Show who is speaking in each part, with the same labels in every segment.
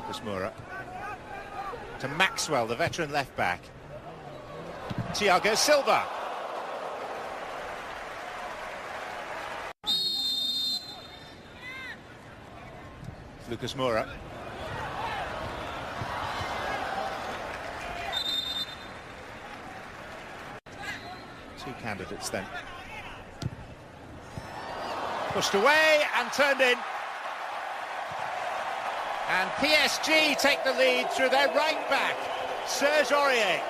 Speaker 1: Lucas Moura. To Maxwell, the veteran left-back. Thiago Silva. Lucas Moura. Two candidates then. Pushed away and turned in. And PSG take the lead through their right back, Serge Aurier.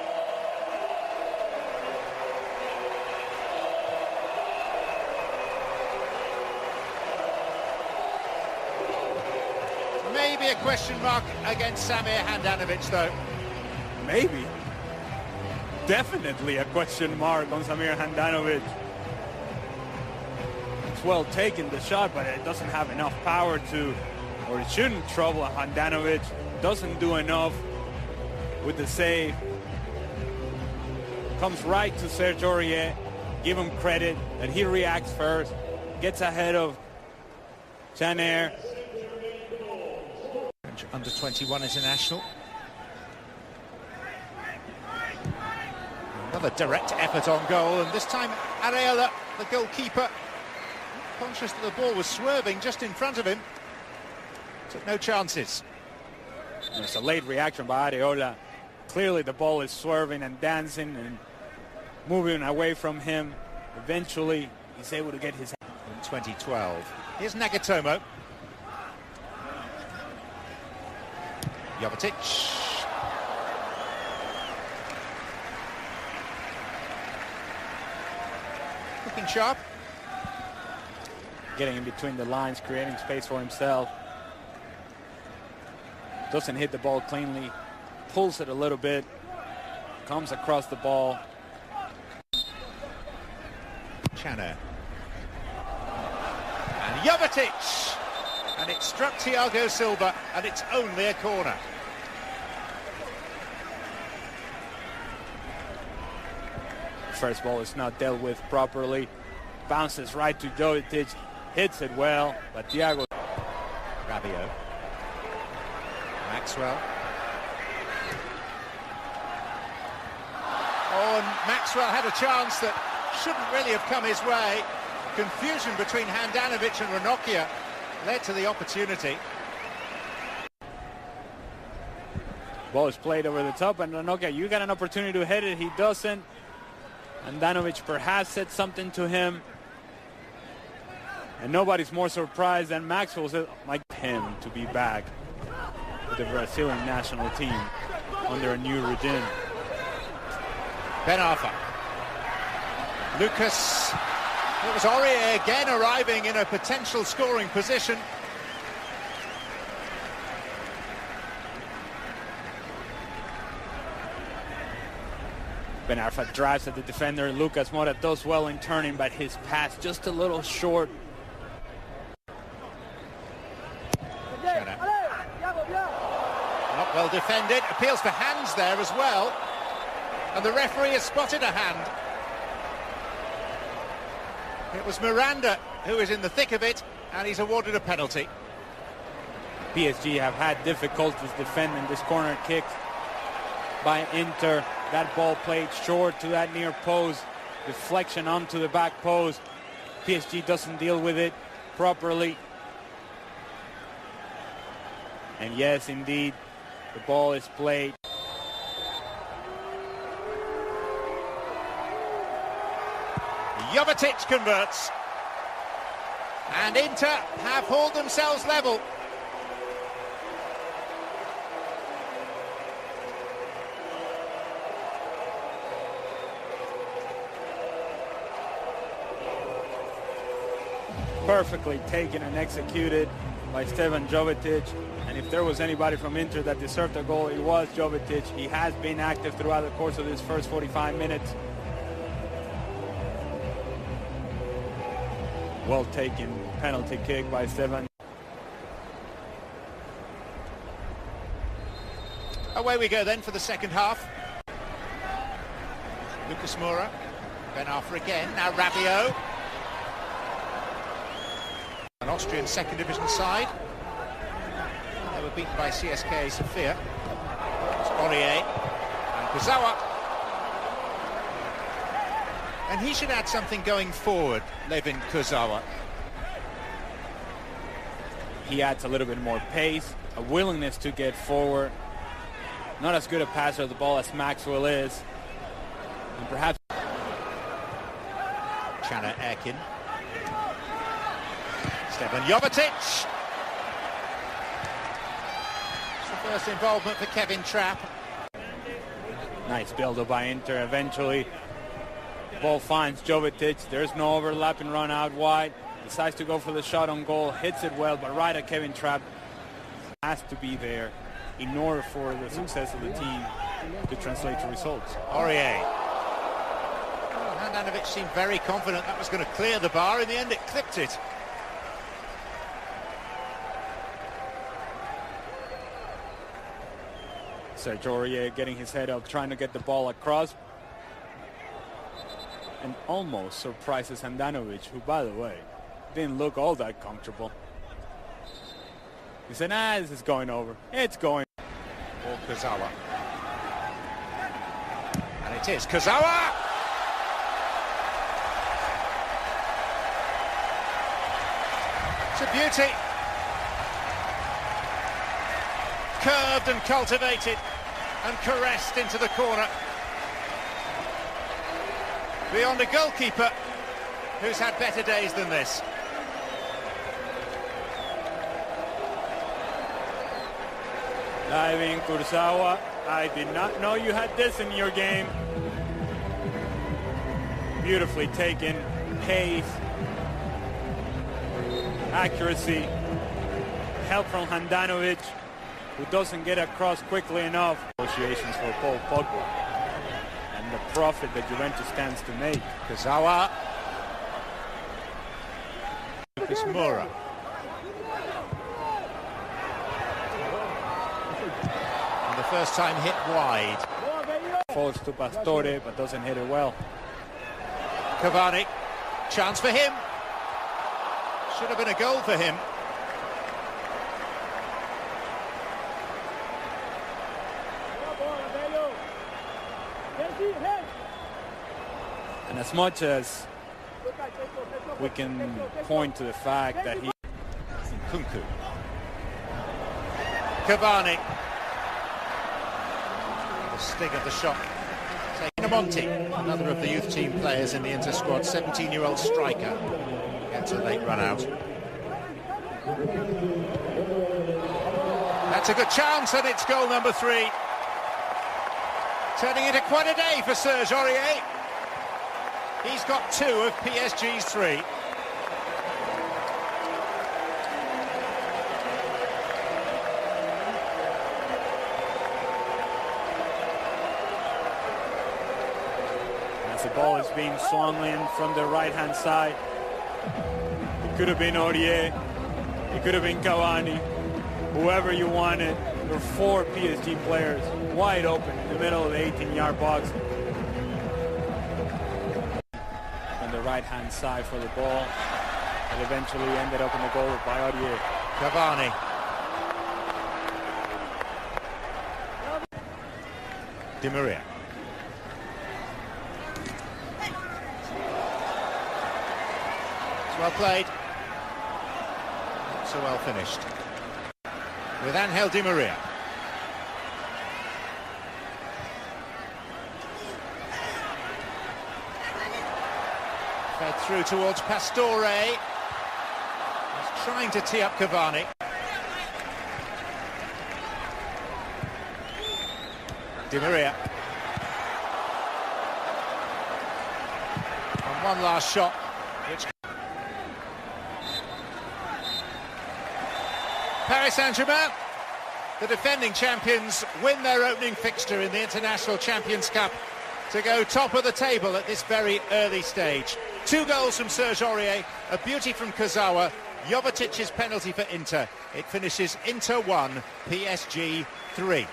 Speaker 1: Maybe a question mark against Samir Handanovic, though.
Speaker 2: Maybe. Definitely a question mark on Samir Handanovic. It's well taken, the shot, but it doesn't have enough power to, or it shouldn't trouble Handanovic. Doesn't do enough with the save. Comes right to Serge Aurier. Give him credit that he reacts first. Gets ahead of Chanair.
Speaker 1: Under 21 international. Another direct effort on goal, and this time Areola, the goalkeeper, conscious that the ball was swerving just in front of him, took no chances.
Speaker 2: It's a late reaction by Areola. Clearly the ball is swerving and dancing and moving away from him. Eventually he's able to get his hand.
Speaker 1: In 2012. Here's Nagatomo. Jovetic. Looking sharp.
Speaker 2: Getting in between the lines, creating space for himself. Doesn't hit the ball cleanly. Pulls it a little bit. Comes across the ball.
Speaker 1: Chanair. And Jovetic. And it struck Thiago Silva, and it's only a corner.
Speaker 2: First ball is not dealt with properly. Bounces right to Jovetic. Hits it well, but Thiago.
Speaker 1: Rabiot. Maxwell. Oh, and Maxwell had a chance that shouldn't really have come his way. Confusion between Handanovic and Ranocchia led to the opportunity.
Speaker 2: Ball is played over the top, and Ranocchia, you got an opportunity to hit it. He doesn't. Handanovic perhaps said something to him. And nobody's more surprised than Maxwell said, like him to be back with the Brazilian national team under a new regime.
Speaker 1: Ben Arfa. Lucas. It was Aurier again arriving in a potential scoring position.
Speaker 2: Ben Arfa drives at the defender. Lucas Moura does well in turning, but his pass just a little short.
Speaker 1: Not well defended. Appeals for hands there as well. And the referee has spotted a hand. It was Miranda who is in the thick of it, and he's awarded a penalty.
Speaker 2: PSG have had difficulties defending this corner kick by Inter. That ball played short to that near post. Deflection onto the back post. PSG doesn't deal with it properly. And yes, indeed, the ball is played.
Speaker 1: Jovetic converts. And Inter have hauled themselves level.
Speaker 2: Perfectly taken and executed by Stefan Jovetic. And if there was anybody from Inter that deserved a goal, it was Jovetic. He has been active throughout the course of this first 45 minutes. Well taken penalty kick by Stefan.
Speaker 1: Away we go then for the second half. Lucas Moura. Ben Arfa again. Now Rabiot. An Austrian second division side. They were beaten by CSKA Sofia. It's Aurier and Kurzawa. And he should add something going forward, Levin Kurzawa.
Speaker 2: He adds a little bit more pace, a willingness to get forward. Not as good a passer of the ball as Maxwell is. And perhaps
Speaker 1: Chana Erkin. Stevan Jovetic. It's the first involvement for Kevin Trapp.
Speaker 2: nice build-up by Inter. Eventually, ball finds Jovetic. There's no overlapping run out wide. Decides to go for the shot on goal. Hits it well, but right at Kevin Trapp. Has to be there in order for the success of the team to translate to results.
Speaker 1: Aurier. Handanovic seemed very confident that was going to clear the bar. In the end, it clipped it.
Speaker 2: Serge Aurier getting his head up, trying to get the ball across. And almost surprises Handanovic, who, by the way, didn't look all that comfortable. He said, nah, this is going over. It's going.
Speaker 1: For Kurzawa. And it is Kurzawa! It's a beauty. Curved and cultivated and caressed into the corner. Beyond a goalkeeper who's had better days than this.
Speaker 2: Diving Kurzawa. I did not know you had this in your game. Beautifully taken. Pace. Accuracy. Help from Handanovic, who doesn't get across quickly enough. Negotiations for Paul Pogba. And the profit that Juventus stands to make.
Speaker 1: Kurzawa. Lucas Moura. And the first time hit wide.
Speaker 2: Falls to Pastore, but doesn't hit it well.
Speaker 1: Cavani. Chance for him. Should have been a goal for him.
Speaker 2: And as much as we can point to the fact that he...
Speaker 1: Kunku. Cavani. The sting of the shot. Monti, another of the youth team players in the Inter squad, 17-year-old striker. Gets a late run out. That's a good chance, and it's goal number 3. Turning into quite a day for Serge Aurier. He's got 2 of PSG's 3.
Speaker 2: As the ball is being swung in from the right-hand side, it could have been Aurier, it could have been Cavani, whoever you wanted. There were 4 PSG players wide open in the middle of the 18-yard box. On the right-hand side for the ball, and eventually ended up in the goal by Aurier.
Speaker 1: Cavani. Di Maria. It's well played. Not so well finished. With Angel Di Maria. Fed through towards Pastore. He's trying to tee up Cavani. Di Maria. And one last shot, which... Paris Saint-Germain, the defending champions, win their opening fixture in the International Champions Cup to go top of the table at this very early stage. 2 goals from Serge Aurier, a beauty from Kurzawa, Jovetic's penalty for Inter. It finishes Inter 1, PSG 3.